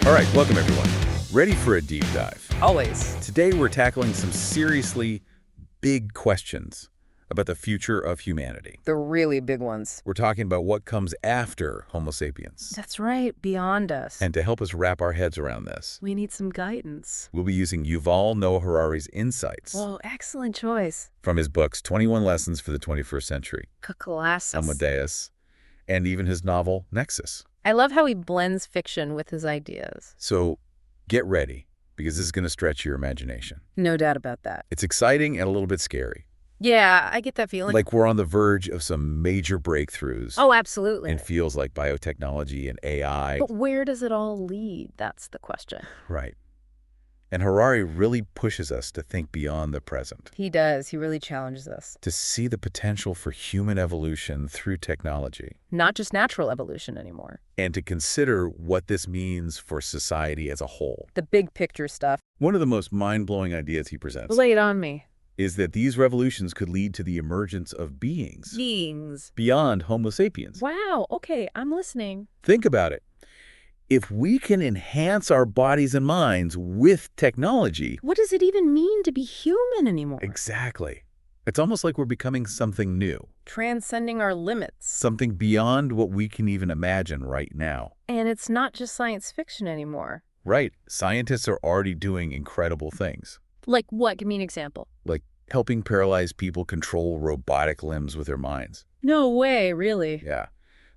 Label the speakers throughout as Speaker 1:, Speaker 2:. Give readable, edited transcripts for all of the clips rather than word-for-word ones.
Speaker 1: All right, welcome everyone. Ready for a deep dive?
Speaker 2: Always.
Speaker 1: Today we're tackling some seriously big questions about the future of humanity.
Speaker 2: The really big ones.
Speaker 1: We're talking about what comes after Homo Sapiens.
Speaker 2: That's right, beyond us.
Speaker 1: And to help us wrap our heads around this,
Speaker 2: we need some guidance.
Speaker 1: we'll be using Yuval Noah Harari's insights
Speaker 2: Oh, excellent choice.
Speaker 1: from his books 21 Lessons for the 21st Century,
Speaker 2: Classics.
Speaker 1: Homo Deus, and even his novel Nexus.
Speaker 2: I love how he blends fiction with his ideas.
Speaker 1: So get ready, because this is going to stretch your imagination.
Speaker 2: No doubt about that.
Speaker 1: It's exciting and a little bit scary.
Speaker 2: Yeah, I get that feeling.
Speaker 1: Like we're on the verge of some major breakthroughs.
Speaker 2: Oh, absolutely.
Speaker 1: In fields like biotechnology and AI.
Speaker 2: But where does it all lead? That's the question.
Speaker 1: Right. And Harari really pushes us to think beyond the present,
Speaker 2: He does. He really challenges us.
Speaker 1: to see the potential for human evolution through technology,
Speaker 2: Not just natural evolution anymore.
Speaker 1: and to consider what this means for society as a whole.
Speaker 2: The big picture stuff.
Speaker 1: One of the most mind-blowing ideas he presents
Speaker 2: Lay it on me.
Speaker 1: is that these revolutions could lead to the emergence of beings
Speaker 2: Beings.
Speaker 1: beyond Homo sapiens.
Speaker 2: Wow. Okay, I'm listening.
Speaker 1: Think about it. If we can enhance our bodies and minds with technology.
Speaker 2: What does it even mean to be human anymore?
Speaker 1: Exactly. It's almost like we're becoming something new,
Speaker 2: Transcending our limits.
Speaker 1: something beyond what we can even imagine right now.
Speaker 2: And it's not just science fiction anymore.
Speaker 1: Right. Scientists are already doing incredible things,
Speaker 2: Like what? Give me an example.
Speaker 1: like helping paralyzed people control robotic limbs with their minds.
Speaker 2: No way, really.
Speaker 1: Yeah.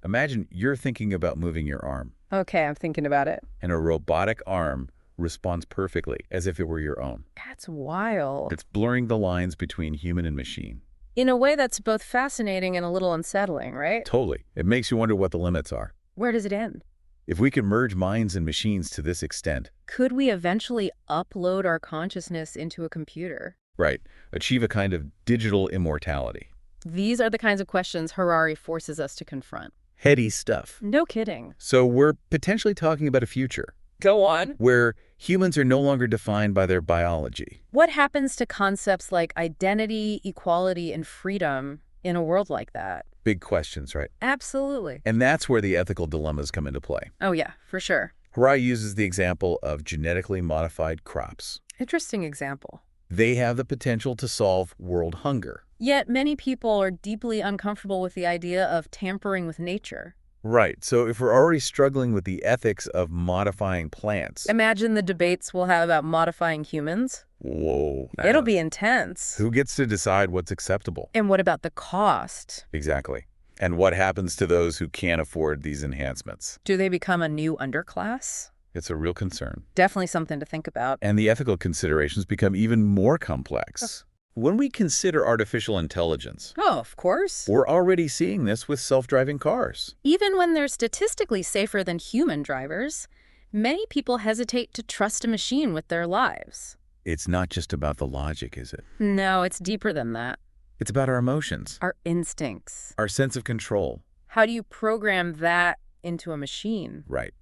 Speaker 1: Imagine you're thinking about moving your arm,
Speaker 2: Okay, I'm thinking about it.
Speaker 1: and a robotic arm responds perfectly, as if it were your own.
Speaker 2: That's wild.
Speaker 1: It's blurring the lines between human and machine.
Speaker 2: In a way that's both fascinating and a little unsettling, right?
Speaker 1: Totally. It makes you wonder what the limits are.
Speaker 2: Where does it end?
Speaker 1: If we can merge minds and machines to this extent,
Speaker 2: Could we eventually upload our consciousness into a computer?
Speaker 1: right, achieve a kind of digital immortality.
Speaker 2: These are the kinds of questions Harari forces us to confront.
Speaker 1: Heady stuff.
Speaker 2: No kidding.
Speaker 1: So we're potentially talking about a future
Speaker 2: Go on.
Speaker 1: where humans are no longer defined by their biology.
Speaker 2: What happens to concepts like identity, equality, and freedom in a world like that?
Speaker 1: Big questions, right?
Speaker 2: Absolutely.
Speaker 1: And that's where the ethical dilemmas come into play.
Speaker 2: Oh, yeah, for sure.
Speaker 1: Harari uses the example of genetically modified crops.
Speaker 2: Interesting example.
Speaker 1: They have the potential to solve world hunger.
Speaker 2: Yet many people are deeply uncomfortable with the idea of tampering with nature.
Speaker 1: Right. So if we're already struggling with the ethics of modifying plants.
Speaker 2: Imagine the debates we'll have about modifying humans.
Speaker 1: Whoa.
Speaker 2: It'll be intense.
Speaker 1: Who gets to decide what's acceptable?
Speaker 2: And what about the cost?
Speaker 1: Exactly. And what happens to those who can't afford these enhancements?
Speaker 2: Do they become a new underclass?
Speaker 1: It's a real concern.
Speaker 2: Definitely something to think about.
Speaker 1: And the ethical considerations become even more complex. When we consider artificial intelligence,
Speaker 2: Oh, of course.
Speaker 1: we're already seeing this with self-driving cars.
Speaker 2: Even when they're statistically safer than human drivers, many people hesitate to trust a machine with their lives.
Speaker 1: It's not just about the logic, is it?
Speaker 2: No, it's deeper than that.
Speaker 1: It's about our emotions,
Speaker 2: Our instincts.
Speaker 1: our sense of control.
Speaker 2: How do you program that into a machine?
Speaker 1: Right.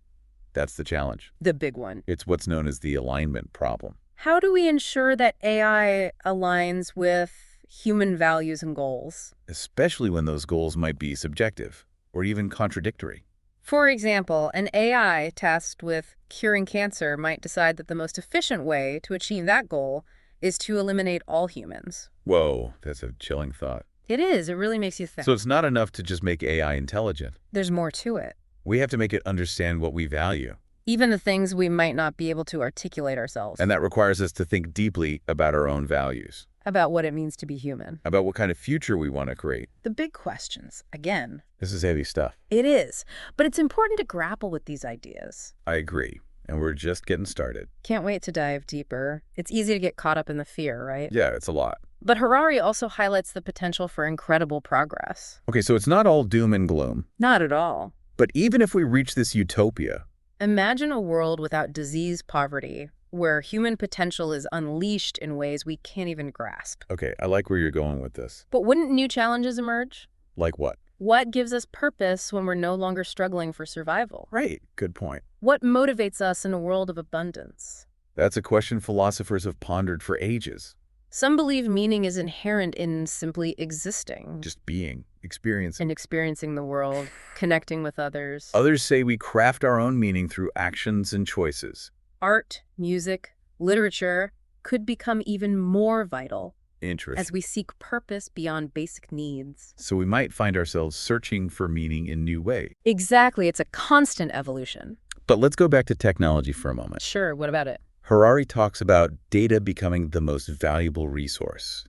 Speaker 1: That's the challenge.
Speaker 2: The big one.
Speaker 1: It's what's known as the alignment problem.
Speaker 2: How do we ensure that AI aligns with human values and goals?
Speaker 1: Especially when those goals might be subjective or even contradictory.
Speaker 2: For example, an AI tasked with curing cancer might decide that the most efficient way to achieve that goal is to eliminate all humans.
Speaker 1: Whoa, that's a chilling thought.
Speaker 2: It is. It really makes you think.
Speaker 1: So it's not enough to just make AI intelligent.
Speaker 2: There's more to it.
Speaker 1: We have to make it understand what we value.
Speaker 2: Even the things we might not be able to articulate ourselves.
Speaker 1: And that requires us to think deeply about our own values,
Speaker 2: about what it means to be human.
Speaker 1: about what kind of future we want to create.
Speaker 2: The big questions, again.
Speaker 1: This is heavy stuff.
Speaker 2: It is. But it's important to grapple with these ideas.
Speaker 1: I agree. And we're just getting started.
Speaker 2: Can't wait to dive deeper. It's easy to get caught up in the fear, right?
Speaker 1: Yeah, it's a lot.
Speaker 2: But Harari also highlights the potential for incredible progress.
Speaker 1: Okay, so it's not all doom and gloom.
Speaker 2: Not at all.
Speaker 1: But even if we reach this utopia,
Speaker 2: Imagine a world without disease, poverty, where human potential is unleashed in ways we can't even grasp.
Speaker 1: okay, I like where you're going with this.
Speaker 2: But wouldn't new challenges emerge?
Speaker 1: Like what?
Speaker 2: What gives us purpose when we're no longer struggling for survival?
Speaker 1: Right, good point.
Speaker 2: What motivates us in a world of abundance?
Speaker 1: That's a question philosophers have pondered for ages.
Speaker 2: Some believe meaning is inherent in simply existing
Speaker 1: Just being, experiencing.
Speaker 2: and experiencing the world, connecting with others.
Speaker 1: Others say we craft our own meaning through actions and choices.
Speaker 2: Art, music, literature could become even more vital
Speaker 1: Interesting.
Speaker 2: as we seek purpose beyond basic needs.
Speaker 1: So we might find ourselves searching for meaning in new ways.
Speaker 2: Exactly, it's a constant evolution.
Speaker 1: But let's go back to technology for a moment.
Speaker 2: Sure, what about it?
Speaker 1: Harari talks about data becoming the most valuable resource,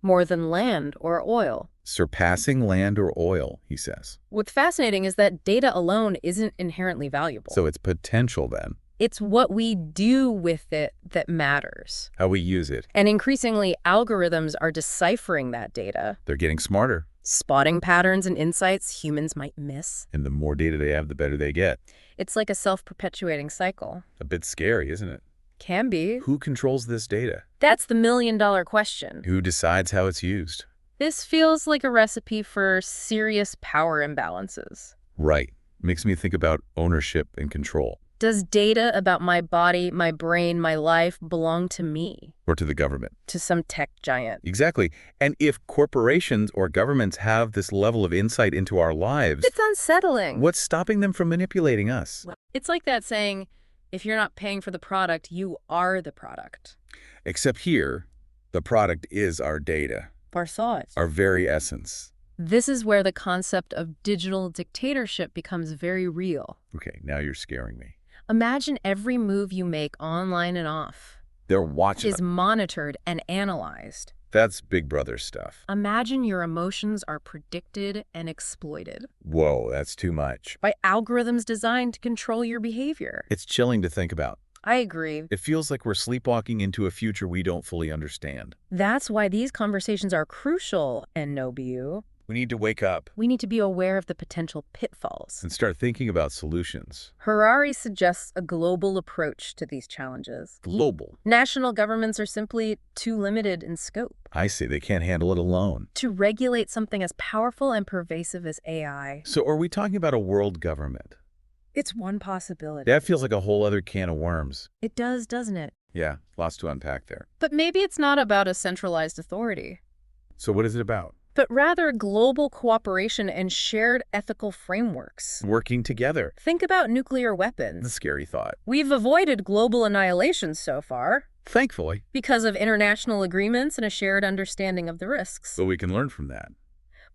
Speaker 2: More than land or oil.
Speaker 1: surpassing land or oil, he says.
Speaker 2: What's fascinating is that data alone isn't inherently valuable.
Speaker 1: So it's potential then,
Speaker 2: It's what we do with it that matters.
Speaker 1: how we use it.
Speaker 2: And increasingly, algorithms are deciphering that data,
Speaker 1: They're getting smarter,
Speaker 2: spotting patterns and insights humans might miss.
Speaker 1: and the more data they have, the better they get.
Speaker 2: It's like a self-perpetuating cycle.
Speaker 1: A bit scary, isn't it?
Speaker 2: Can be.
Speaker 1: Who controls this data?
Speaker 2: That's the million-dollar question.
Speaker 1: Who decides how it's used?
Speaker 2: This feels like a recipe for serious power imbalances.
Speaker 1: Right. Makes me think about ownership and control.
Speaker 2: Does data about my body, my brain, my life belong to me?
Speaker 1: Or to the government.
Speaker 2: To some tech giant?
Speaker 1: Exactly. And if corporations or governments have this level of insight into our lives,
Speaker 2: It's unsettling.
Speaker 1: what's stopping them from manipulating us?
Speaker 2: It's like that saying, if you're not paying for the product, you are the product.
Speaker 1: Except here, the product is our data,
Speaker 2: Our thoughts.
Speaker 1: our very essence.
Speaker 2: This is where the concept of digital dictatorship becomes very real.
Speaker 1: Okay, now you're scaring me.
Speaker 2: Imagine every move you make online and off
Speaker 1: They're watching
Speaker 2: is
Speaker 1: us.
Speaker 2: monitored and analyzed.
Speaker 1: That's Big Brother stuff.
Speaker 2: Imagine your emotions are predicted and exploited
Speaker 1: Whoa, that's too much.
Speaker 2: by algorithms designed to control your behavior.
Speaker 1: It's chilling to think about.
Speaker 2: I agree.
Speaker 1: It feels like we're sleepwalking into a future we don't fully understand.
Speaker 2: That's why these conversations are crucial, and Nobu.
Speaker 1: We need to wake up
Speaker 2: We need to be aware of the potential pitfalls.
Speaker 1: and start thinking about solutions.
Speaker 2: Harari suggests a global approach to these challenges.
Speaker 1: Global.
Speaker 2: National governments are simply too limited in scope
Speaker 1: I say they can't handle it alone.
Speaker 2: to regulate something as powerful and pervasive as AI.
Speaker 1: So are we talking about a world government?
Speaker 2: It's one possibility.
Speaker 1: That feels like a whole other can of worms.
Speaker 2: It does, doesn't it?
Speaker 1: Yeah, lots to unpack there.
Speaker 2: But maybe it's not about a centralized authority,
Speaker 1: So what is it about?
Speaker 2: but rather global cooperation and shared ethical frameworks.
Speaker 1: Working together.
Speaker 2: Think about nuclear
Speaker 1: The
Speaker 2: weapons.
Speaker 1: scary thought.
Speaker 2: We've avoided global annihilation so far
Speaker 1: Thankfully.
Speaker 2: because of international agreements and a shared understanding of the risks.
Speaker 1: But we can learn from that.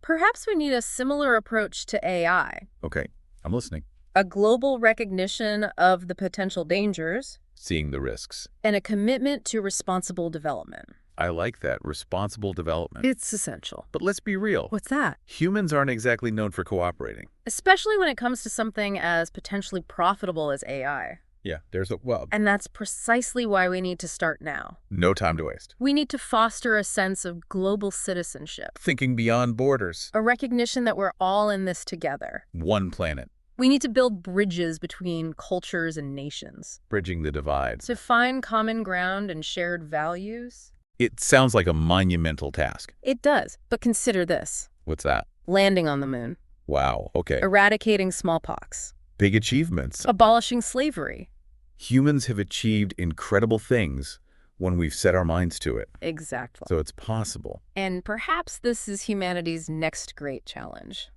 Speaker 2: Perhaps we need a similar approach to AI,
Speaker 1: Okay, I'm listening.
Speaker 2: a global recognition of the potential dangers,
Speaker 1: Seeing the risks.
Speaker 2: and a commitment to responsible development.
Speaker 1: I like that. Responsible development.
Speaker 2: It's essential.
Speaker 1: But let's be real.
Speaker 2: What's that?
Speaker 1: Humans aren't exactly known for cooperating.
Speaker 2: Especially when it comes to something as potentially profitable as AI.
Speaker 1: Yeah, there's a, well,
Speaker 2: And that's precisely why we need to start now.
Speaker 1: no time to waste.
Speaker 2: We need to foster a sense of global citizenship,
Speaker 1: Thinking beyond borders.
Speaker 2: a recognition that we're all in this together.
Speaker 1: One planet.
Speaker 2: We need to build bridges between cultures and nations
Speaker 1: Bridging the divide.
Speaker 2: to find common ground and shared values.
Speaker 1: It sounds like a monumental task.
Speaker 2: It does, but consider this.
Speaker 1: What's that?
Speaker 2: Landing on the moon,
Speaker 1: Wow, okay.
Speaker 2: eradicating smallpox,
Speaker 1: Big achievements.
Speaker 2: abolishing slavery.
Speaker 1: Humans have achieved incredible things when we've set our minds to it.
Speaker 2: Exactly.
Speaker 1: So it's possible.
Speaker 2: And perhaps this is humanity's next great challenge.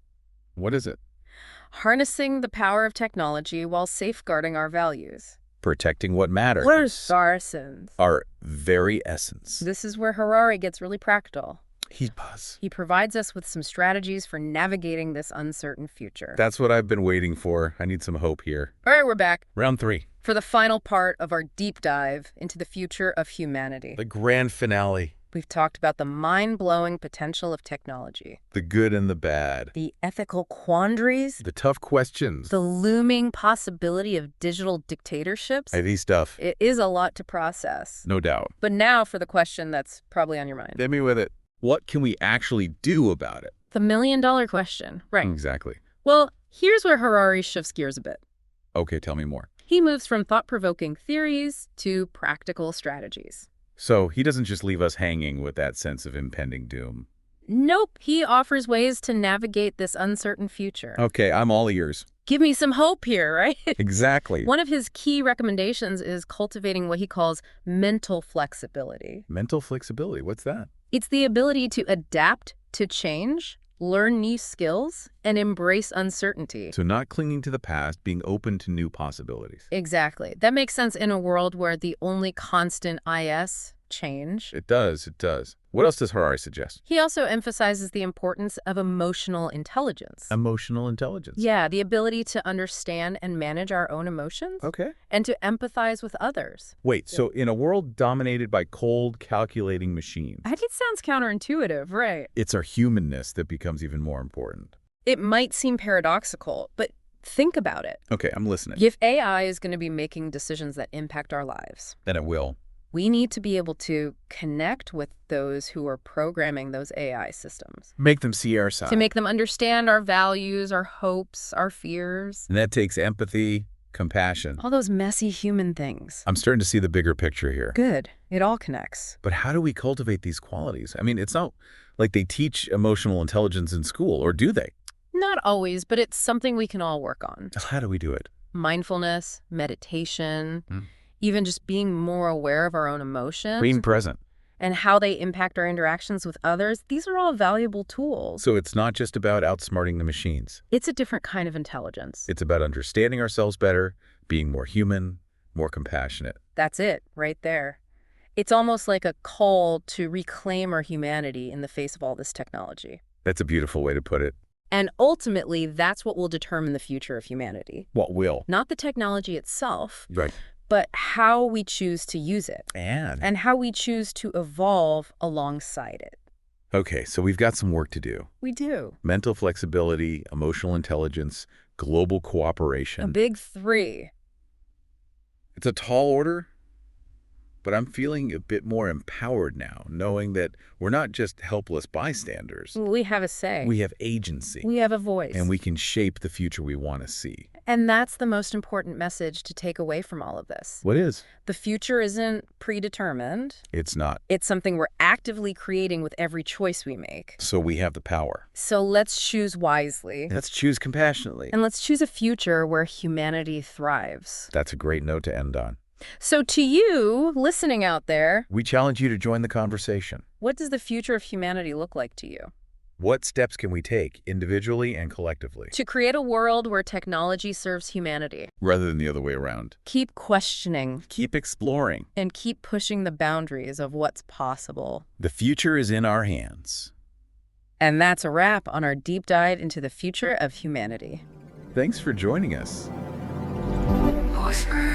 Speaker 1: What is it?
Speaker 2: Harnessing the power of technology while safeguarding our values.
Speaker 1: Protecting what matters.
Speaker 2: Our sins.
Speaker 1: Our very essence.
Speaker 2: This is where Harari gets really practical.
Speaker 1: He does.
Speaker 2: He provides us with some strategies for navigating this uncertain future.
Speaker 1: That's what I've been waiting for. I need some hope here.
Speaker 2: All right, we're back
Speaker 1: Round 3.
Speaker 2: for the final part of our deep dive into the future of humanity.
Speaker 1: The grand finale.
Speaker 2: We've talked about the mind-blowing potential of technology,
Speaker 1: The good and the bad.
Speaker 2: the ethical quandaries,
Speaker 1: The tough questions.
Speaker 2: the looming possibility of digital dictatorships.
Speaker 1: Heavy stuff.
Speaker 2: It is a lot to process.
Speaker 1: No doubt.
Speaker 2: But now for the question that's probably on your mind.
Speaker 1: Hit me with it. What can we actually do about it?
Speaker 2: The million-dollar question. Right.
Speaker 1: Exactly.
Speaker 2: Well, here's where Harari shifts gears a bit.
Speaker 1: Okay, tell me more.
Speaker 2: He moves from thought-provoking theories to practical strategies.
Speaker 1: So he doesn't just leave us hanging with that sense of impending doom.
Speaker 2: Nope, he offers ways to navigate this uncertain future.
Speaker 1: Okay, I'm all ears.
Speaker 2: Give me some hope here, right?
Speaker 1: Exactly.
Speaker 2: One of his key recommendations is cultivating what he calls mental flexibility.
Speaker 1: Mental flexibility, what's that?
Speaker 2: It's the ability to adapt to change, learn new skills, and embrace uncertainty.
Speaker 1: So not clinging to the past, being open to new possibilities.
Speaker 2: Exactly. That makes sense in a world where the only constant is change.
Speaker 1: It does, it does. What else does Harari suggest?
Speaker 2: He also emphasizes the importance of emotional intelligence.
Speaker 1: Emotional intelligence.
Speaker 2: Yeah, the ability to understand and manage our own emotions.
Speaker 1: Okay.
Speaker 2: And to empathize with others.
Speaker 1: Wait, so in a world dominated by cold, calculating machines,
Speaker 2: It sounds counterintuitive, right?
Speaker 1: it's our humanness that becomes even more important.
Speaker 2: It might seem paradoxical, but think about it.
Speaker 1: Okay, I'm listening.
Speaker 2: If AI is going to be making decisions that impact our lives,
Speaker 1: Then it will.
Speaker 2: we need to be able to connect with those who are programming those AI systems.
Speaker 1: Make them see our side.
Speaker 2: To make them understand our values, our hopes, our fears.
Speaker 1: And that takes empathy, compassion.
Speaker 2: All those messy human things.
Speaker 1: I'm starting to see the bigger picture here.
Speaker 2: Good. It all connects.
Speaker 1: But how do we cultivate these qualities? I mean, it's not like they teach emotional intelligence in school, or do they?
Speaker 2: Not always, but it's something we can all work on.
Speaker 1: How do we do it?
Speaker 2: Mindfulness, meditation, even just being more aware of our own emotions.
Speaker 1: Being present.
Speaker 2: And how they impact our interactions with others. These are all valuable tools.
Speaker 1: So it's not just about outsmarting the machines.
Speaker 2: It's a different kind of intelligence.
Speaker 1: It's about understanding ourselves better, being more human, more compassionate.
Speaker 2: That's it, right there. It's almost like a call to reclaim our humanity in the face of all this technology.
Speaker 1: That's a beautiful way to put it.
Speaker 2: And ultimately, that's what will determine the future of humanity.
Speaker 1: What will?
Speaker 2: Not the technology itself,
Speaker 1: Right.
Speaker 2: but how we choose to use it.
Speaker 1: And
Speaker 2: how we choose to evolve alongside it.
Speaker 1: okay, so we've got some work to do.
Speaker 2: We do.
Speaker 1: Mental flexibility, emotional intelligence, global
Speaker 2: A
Speaker 1: cooperation.
Speaker 2: big three.
Speaker 1: It's a tall order, but I'm feeling a bit more empowered now, knowing that we're not just helpless bystanders.
Speaker 2: We have a say.
Speaker 1: We have agency,
Speaker 2: We have a voice.
Speaker 1: and we can shape the future we want to see.
Speaker 2: And that's the most important message to take away from all of this.
Speaker 1: What is?
Speaker 2: The future isn't predetermined.
Speaker 1: It's not.
Speaker 2: It's something we're actively creating with every choice we make.
Speaker 1: So we have the power.
Speaker 2: So let's choose wisely.
Speaker 1: Let's choose compassionately.
Speaker 2: And let's choose a future where humanity thrives.
Speaker 1: That's a great note to end on.
Speaker 2: So to you, listening out there,
Speaker 1: We challenge you to join the conversation.
Speaker 2: what does the future of humanity look like to you?
Speaker 1: What steps can we take, individually and collectively,
Speaker 2: To create a world where technology serves humanity.
Speaker 1: rather than the other way around?
Speaker 2: Keep questioning
Speaker 1: Keep exploring.
Speaker 2: and keep pushing the boundaries of what's possible.
Speaker 1: The future is in our hands.
Speaker 2: And that's a wrap on our deep dive into the future of humanity.
Speaker 1: Thanks for joining us.
Speaker 3: Whisper.